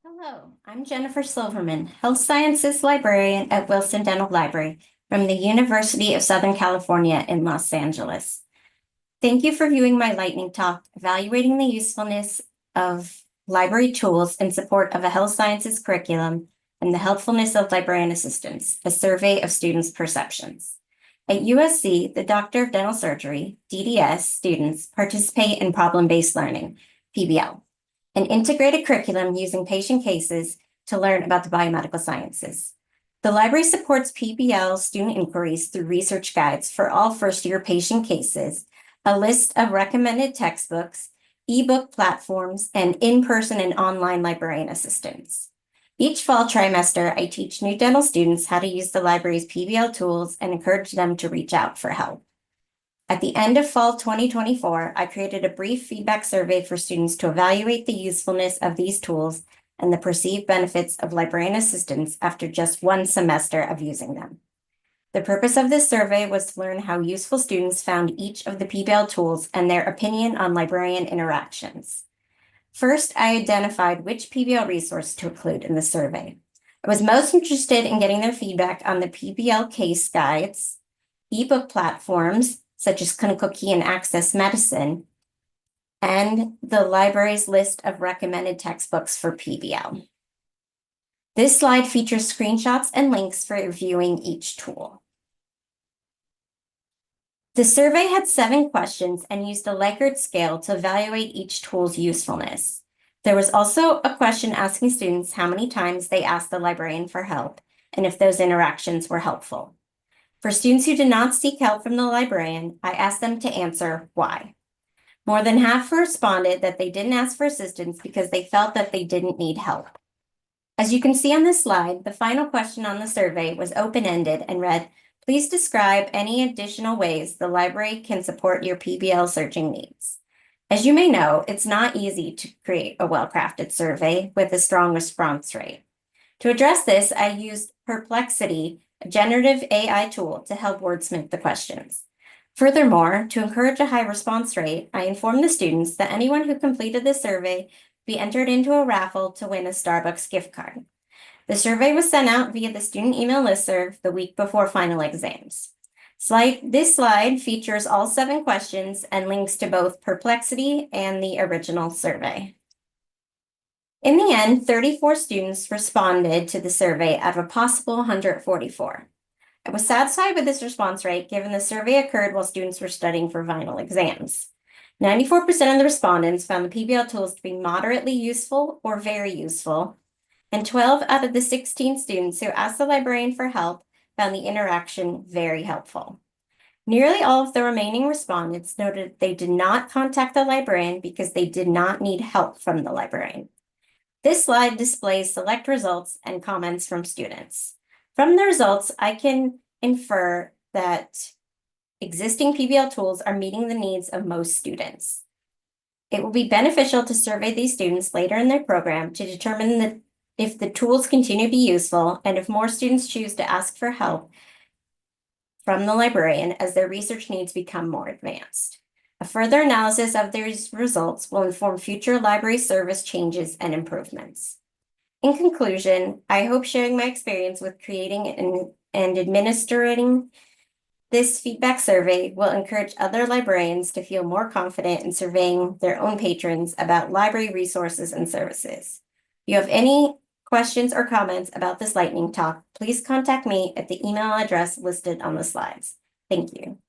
Hello, I'm Jennifer Silverman, Health Sciences Librarian at Wilson Dental Library from the University of Southern California in Los Angeles. Thank you for viewing my lightning talk, evaluating the usefulness of library tools in support of a health sciences curriculum and the helpfulness of librarian assistants, a survey of students' perceptions. At USC, the Doctor of Dental Surgery, DDS, students participate in problem-based learning, PBL, an integrated curriculum using patient cases to learn about the biomedical sciences. The library supports PBL student inquiries through research guides for all first-year patient cases, a list of recommended textbooks, ebook platforms, and in-person and online librarian assistance. Each fall trimester, I teach new dental students how to use the library's PBL tools and encourage them to reach out for help. At the end of fall 2024, I created a brief feedback survey for students to evaluate the usefulness of these tools and the perceived benefits of librarian assistance after just one semester of using them. The purpose of this survey was to learn how useful students found each of the PBL tools and their opinion on librarian interactions. First, I identified which PBL resource to include in the survey. I was most interested in getting their feedback on the PBL case guides, ebook platforms, such as Clinical Key and Access Medicine, and the library's list of recommended textbooks for PBL. This slide features screenshots and links for reviewing each tool. The survey had 7 questions and used a Likert scale to evaluate each tool's usefulness. There was also a question asking students how many times they asked the librarian for help and if those interactions were helpful. For students who did not seek help from the librarian, I asked them to answer why. More than half responded that they didn't ask for assistance because they felt that they didn't need help. As you can see on this slide, the final question on the survey was open-ended and read, "Please describe any additional ways the library can support your PBL searching needs." As you may know, it's not easy to create a well-crafted survey with a strong response rate. To address this, I used Perplexity, a generative AI tool, to help wordsmith the questions. Furthermore, to encourage a high response rate, I informed the students that anyone who completed the survey be entered into a raffle to win a Starbucks gift card. The survey was sent out via the student email listserv the week before final exams. This slide features all 7 questions and links to both Perplexity and the original survey. In the end, 34 students responded to the survey out of a possible 144. I was satisfied with this response rate given the survey occurred while students were studying for final exams. 94% of the respondents found the PBL tools to be moderately useful or very useful, and 12 out of the 16 students who asked the librarian for help found the interaction very helpful. Nearly all of the remaining respondents noted they did not contact the librarian because they did not need help from the librarian. This slide displays select results and comments from students. From the results, I can infer that existing PBL tools are meeting the needs of most students. It will be beneficial to survey these students later in their program to determine if the tools continue to be useful and if more students choose to ask for help from the librarian as their research needs become more advanced. A further analysis of these results will inform future library service changes and improvements. In conclusion, I hope sharing my experience with creating and administering this feedback survey will encourage other librarians to feel more confident in surveying their own patrons about library resources and services. If you have any questions or comments about this lightning talk, please contact me at the email address listed on the slides. Thank you.